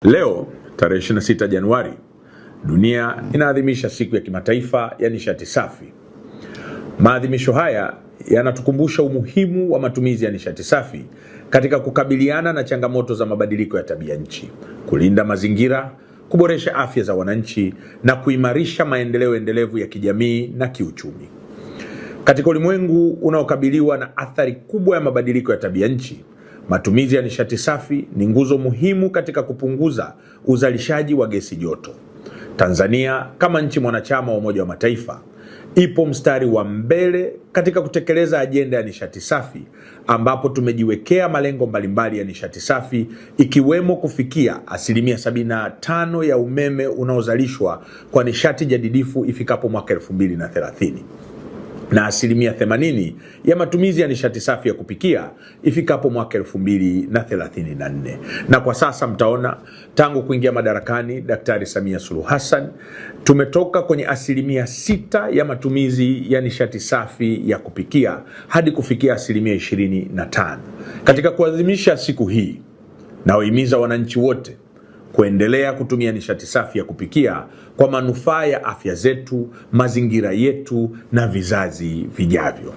Leo tarehe 26 Januari, dunia inaadhimisha siku ya kimataifa ya nishati safi. Maadhimisho haya yanatukumbusha umuhimu wa matumizi ya nishati safi katika kukabiliana na changamoto za mabadiliko ya tabia nchi, kulinda mazingira, kuboresha afya za wananchi na kuimarisha maendeleo endelevu ya kijamii na kiuchumi. Katika ulimwengu unaokabiliwa na athari kubwa ya mabadiliko ya tabia nchi, matumizi ya nishati safi ni nguzo muhimu katika kupunguza uzalishaji wa gesi joto. Tanzania kama nchi mwanachama wa Umoja wa Mataifa ipo mstari wa mbele katika kutekeleza ajenda ya nishati safi, ambapo tumejiwekea malengo mbalimbali ya nishati safi, ikiwemo kufikia 75% ya umeme unaozalishwa kwa nishati jadidifu ifikapo mwaka 2030 na 80% ya matumizi ya nishati safi ya kupikia ifikapo mwaka 2034. Na kwa sasa mtaona tangu kuingia madarakani Daktari Samia Suluhu Hassan tumetoka kwenye 6% ya matumizi ya nishati safi ya kupikia hadi kufikia 25%. Katika kuadhimisha siku hii, nawahimiza wananchi wote kuendelea kutumia nishati safi ya kupikia kwa manufaa ya afya zetu, mazingira yetu na vizazi vijavyo.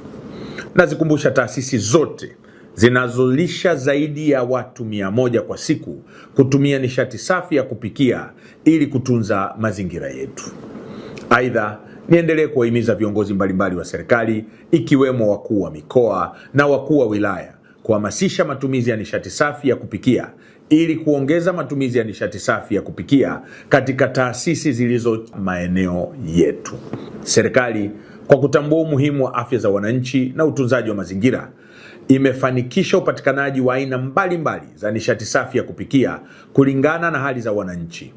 Nazikumbusha taasisi zote zinazolisha zaidi ya watu 100 kwa siku kutumia nishati safi ya kupikia ili kutunza mazingira yetu. Aidha, niendelee kuwahimiza viongozi mbalimbali wa serikali ikiwemo wakuu wa mikoa na wakuu wa wilaya kuhamasisha matumizi ya nishati safi ya kupikia ili kuongeza matumizi ya nishati safi ya kupikia katika taasisi zilizo maeneo yetu. Serikali, kwa kutambua umuhimu wa afya za wananchi na utunzaji wa mazingira, imefanikisha upatikanaji wa aina mbalimbali za nishati safi ya kupikia kulingana na hali za wananchi.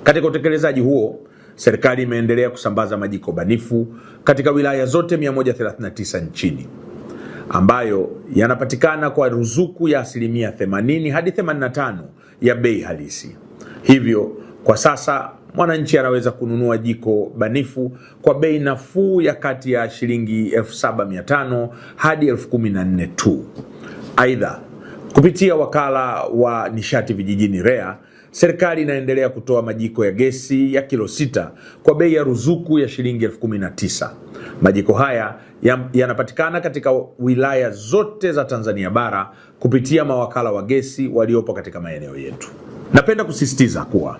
Katika utekelezaji huo, serikali imeendelea kusambaza majiko banifu katika wilaya zote 139 nchini, ambayo yanapatikana kwa ruzuku ya 80% hadi 85% ya bei halisi. Hivyo kwa sasa mwananchi anaweza kununua jiko banifu kwa bei nafuu ya kati ya shilingi 7,500 hadi 14,000 tu. Aidha, kupitia wakala wa nishati vijijini REA, serikali inaendelea kutoa majiko ya gesi ya kilo 6 kwa bei ya ruzuku ya shilingi 19,000. Majiko haya yanapatikana katika wilaya zote za Tanzania bara kupitia mawakala wa gesi waliopo katika maeneo yetu. Napenda kusisitiza kuwa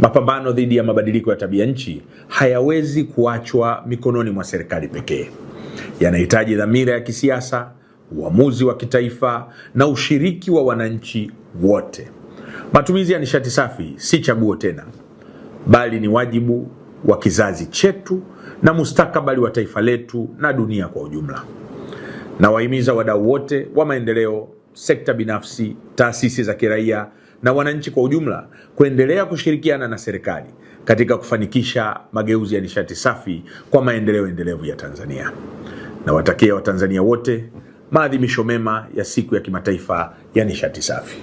mapambano dhidi ya mabadiliko ya tabia nchi hayawezi kuachwa mikononi mwa serikali pekee. Yanahitaji dhamira ya kisiasa, uamuzi wa kitaifa na ushiriki wa wananchi wote. Matumizi ya nishati safi si chaguo tena, bali ni wajibu wa kizazi chetu na mustakabali wa taifa letu na dunia kwa ujumla. Nawahimiza wadau wote wa maendeleo, sekta binafsi, taasisi za kiraia na wananchi kwa ujumla kuendelea kushirikiana na serikali katika kufanikisha mageuzi ya nishati safi kwa maendeleo endelevu ya Tanzania. Nawatakia Watanzania wote maadhimisho mema ya siku ya kimataifa ya nishati safi.